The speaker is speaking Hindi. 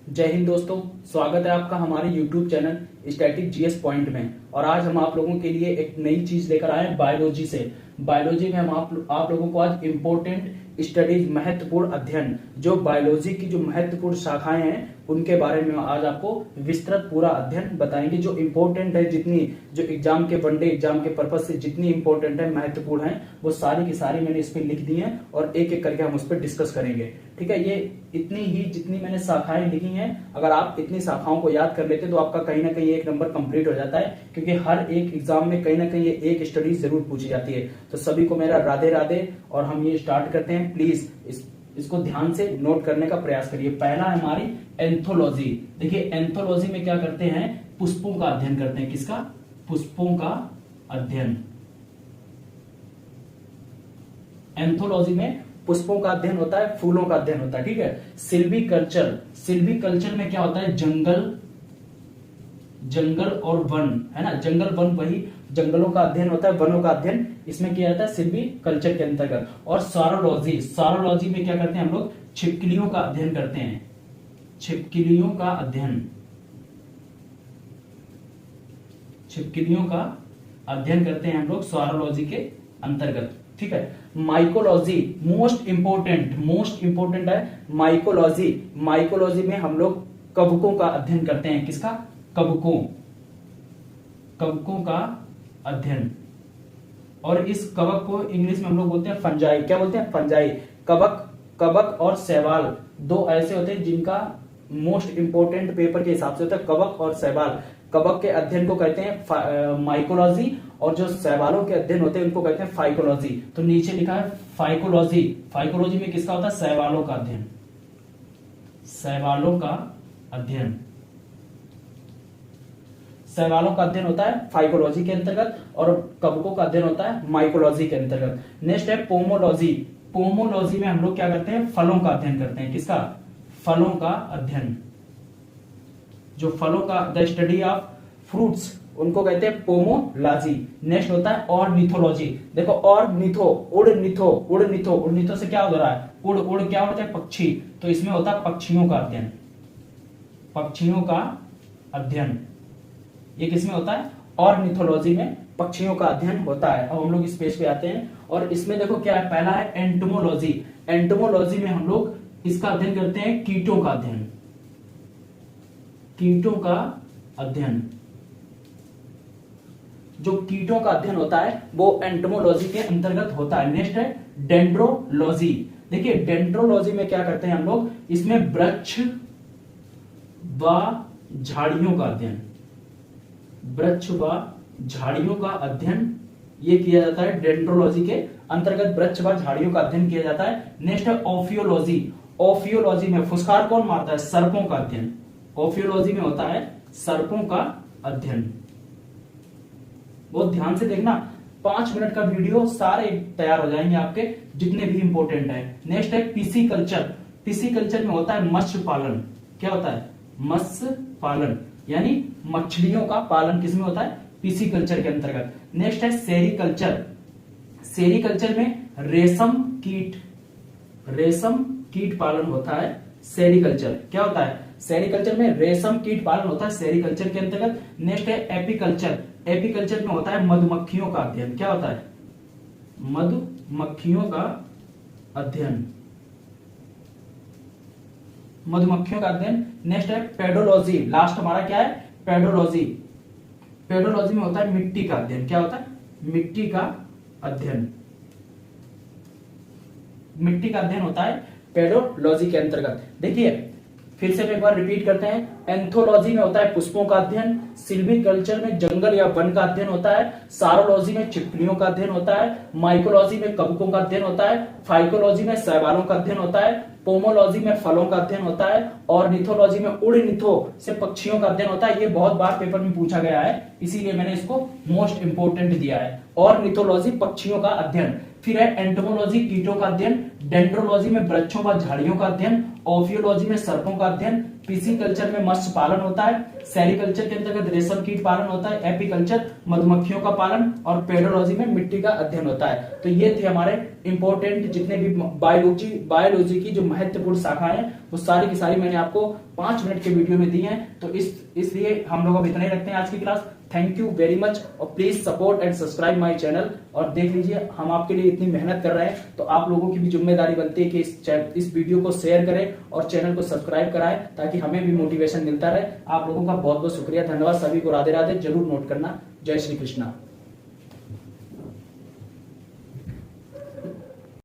जय हिंद दोस्तों, स्वागत है आपका हमारे YouTube channel static GS point में। और आज हम आप लोगों के लिए एक नई चीज लेकर आए हैं बायोलॉजी से। बायोलॉजी में हम आप लोगों को आज इम्पोर्टेंट स्टडीज, महत्वपूर्ण अध्ययन, जो बायोलॉजी की जो महत्वपूर्ण शाखाएं हैं उनके बारे में आज आपको विस्तृत पूरा अध्ययन बताएंगे। जो इम्पोर्टेंट है, जितनी जो एग्जाम के वनडे एग्जाम के पर्पज से जितनी इम्पोर्टेंट है, महत्वपूर्ण है, वो सारी की सारी मैंने इस पे लिख दी है और एक एक करके हम उस पर डिस्कस करेंगे। ठीक है, ये इतनी ही जितनी मैंने शाखाएं लिखी हैं, अगर आप इतनी शाखाओं को याद कर लेते तो आपका कहीं ना कहीं एक नंबर कंप्लीट हो जाता है, क्योंकि हर एक एग्जाम में कहीं ना कहीं ये एक स्टडी जरूर पूछी जाती है। तो सभी को मेरा राधे राधे और हम ये स्टार्ट करते हैं। प्लीज इसको ध्यान से नोट करने का प्रयास करिए। पहला है हमारी एंथोलॉजी। देखिए एंथोलॉजी में क्या करते हैं, पुष्पों का अध्ययन करते हैं। किसका? पुष्पों का अध्ययन। एंथोलॉजी में पुष्पों का अध्ययन होता है, फूलों का अध्ययन होता है। ठीक है। सिल्वीकल्चर, सिल्वीकल्चर में क्या होता है, जंगल और वन, है ना। जंगल वन, वही जंगलों का अध्ययन होता है, वनों का अध्ययन इसमें किया जाता है सिल्वीकल्चर के अंतर्गत। और सारोलॉजी, सारोलॉजी में क्या करते हैं हम लोग, छिपकलियों का अध्ययन करते हैं। छिपकलियों का अध्ययन, छिपकलियों का अध्ययन करते हैं हम लोग सारोलॉजी के अंतर्गत। ठीक है। माइकोलॉजी, मोस्ट इंपोर्टेंट है माइकोलॉजी। माइकोलॉजी में हम लोग कवकों का अध्ययन करते हैं। किसका? कवकों का अध्ययन। और इस कवक को इंग्लिश में हम लोग बोलते हैं फंजाई। क्या बोलते हैं? फंजाई। कवक और शैवाल दो ऐसे होते हैं जिनका मोस्ट इंपोर्टेंट पेपर के हिसाब से होता है, कवक और शैवाल। कवक के अध्ययन को कहते हैं माइकोलॉजी और जो शैवालों के अध्ययन होते हैं उनको कहते हैं फाइकोलॉजी। तो नीचे लिखा है फाइकोलॉजी। फाइकोलॉजी में किसका होता है? शैवालों का अध्ययन। शैवालों का अध्ययन, शैवालों का अध्ययन होता है फाइकोलॉजी के अंतर्गत और कवकों का अध्ययन होता है माइकोलॉजी के अंतर्गत। नेक्स्ट है पोमोलॉजी। पोमोलॉजी में हम लोग क्या करते हैं, फलों का अध्ययन करते हैं। किसका? फलों का अध्ययन। जो फलों का, द स्टडी ऑफ फ्रूट्स, उनको कहते हैं पोमोलॉजी। नेक्स्ट होता है ऑर्निथोलॉजी। देखो ऑर्निथो, उड़निथो से क्या हो रहा है, उड़ क्या होता है, पक्षी। तो इसमें होता है पक्षियों का अध्ययन, पक्षियों का अध्ययन। ये किसमें होता है? ऑर्निथोलॉजी में पक्षियों का अध्ययन होता है। अब हम लोग इस पेज पे आते हैं और इसमें देखो क्या है, पहला है एंटोमोलॉजी। एंटोमोलॉजी में हम लोग इसका अध्ययन करते हैं कीटों का अध्ययन, कीटों का अध्ययन। जो कीटों का अध्ययन होता है वो एंटोमोलॉजी के अंतर्गत होता है। नेक्स्ट है डेंड्रोलॉजी। देखिए डेंड्रोलॉजी में क्या करते हैं हम लोग, इसमें वृक्ष व झाड़ियों का अध्ययन, वृक्ष व झाड़ियों का अध्ययन ये किया जाता है। डेंड्रोलॉजी के अंतर्गत वृक्ष व झाड़ियों का अध्ययन किया जाता है। नेक्स्ट है ओफियोलॉजी। ओफियोलॉजी में फुसकार कौन मारता है, सर्पों का अध्ययन। ओफियोलॉजी में होता है सर्पों का अध्ययन। बहुत ध्यान से देखना, 5 मिनट का वीडियो सारे तैयार हो जाएंगे आपके, जितने भी इंपोर्टेंट है। नेक्स्ट है पिसीकल्चर। पिसीकल्चर में होता है मत्स्य पालन। क्या होता है? मत्स्य पालन, यानी मछलियों का पालन किसमें होता है? पिसीकल्चर के अंतर्गत। नेक्स्ट है सेरीकल्चर। सेरीकल्चर में रेशम कीट पालन होता है। सेरीकल्चर क्या होता है? सेरीकल्चर में रेशम कीट पालन होता है सेरीकल्चर के अंतर्गत। नेक्स्ट है एपीकल्चर। एपीकल्चर में होता है मधुमक्खियों का अध्ययन। क्या होता है? मधुमक्खियों का अध्ययन, मधुमक्खियों का अध्ययन। नेक्स्ट है पेडोलॉजी। लास्ट हमारा क्या है? पेडोलॉजी। पेडोलॉजी में होता है मिट्टी का अध्ययन। क्या होता है? मिट्टी का अध्ययन। मिट्टी का अध्ययन होता है पेडोलॉजी के अंतर्गत। देखिए फिर से एक बार रिपीट करते हैं। एंथोलॉजी में होता है पुष्पों का अध्ययन, सिल्वीकल्चर में जंगल या वन का अध्ययन होता है, सारोलॉजी में छिपकलियों का अध्ययन होता है, माइकोलॉजी में कवकों का अध्ययन होता है, फाइकोलॉजी में शैवालों का अध्ययन होता है, पोमोलॉजी में फलों का अध्ययन होता है और निथोलॉजी में उड़निथो से पक्षियों का अध्ययन होता है। ये बहुत बार पेपर में पूछा गया है, इसीलिए मैंने इसको मोस्ट इंपोर्टेंट दिया है। और निथोलॉजी पक्षियों का अध्ययन। फिर है एंटोमोलॉजी कीटों का अध्ययन, डेंड्रोलॉजी में वृक्षों व झाड़ियों का अध्ययन ओफियोलॉजी में सर्पों का अध्ययन, पिसिकल्चर में मत्स्य पालन होता है, सेरिकल्चर के अंतर्गत रेशम कीट पालन होता है, एपीकल्चर मधुमक्खियों का पालन और पेडोलॉजी में मिट्टी का अध्ययन होता है। तो ये थे हमारे इंपॉर्टेंट जितने भी बायोलॉजी की जो महत्वपूर्ण शाखाएं हैं वो सारी की सारी मैंने आपको 5 मिनट के वीडियो में दी हैं। तो इसलिए हम लोग अब इतना ही रखते हैं आज की class. Thank you very much और please support and subscribe my channel. और देख लीजिए हम आपके लिए इतनी मेहनत कर रहे हैं तो आप लोगों की भी जिम्मेदारी बनती है कि इस वीडियो को शेयर करें और चैनल को सब्सक्राइब कराएं ताकि हमें भी मोटिवेशन मिलता रहे। आप लोगों का बहुत बहुत शुक्रिया, धन्यवाद। सभी को राधे राधे जरूर नोट करना। जय श्री कृष्णा।